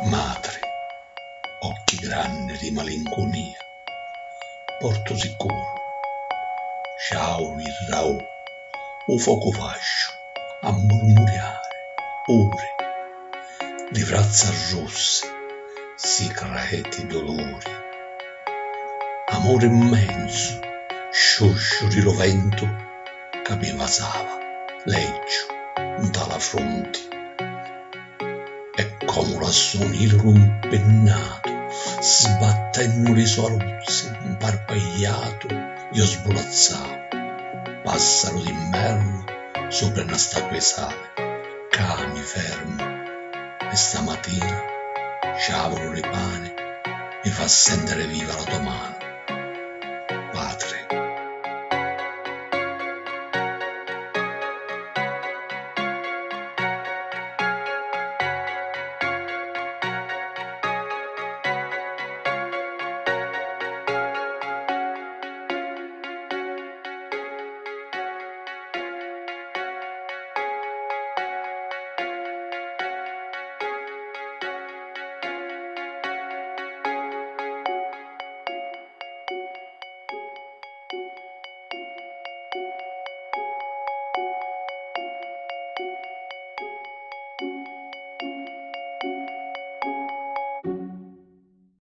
Madre, occhi grandi di malinconia, porto sicuro, ciao irrao, o fuoco fascio, a murmuriare, ore, di frazza rosse, secreti dolori. Amore immenso, scioscio di rovento, che mi vasava, leggio, dalla fronte. E come l'assonino impennato, sbattendo le soluzie, imparpagliato, io svolazzavo, passaro d'inverno sopra una statua di sale, cani fermo, e stamattina sciavolo le pane, mi fa sentire viva la tua mano.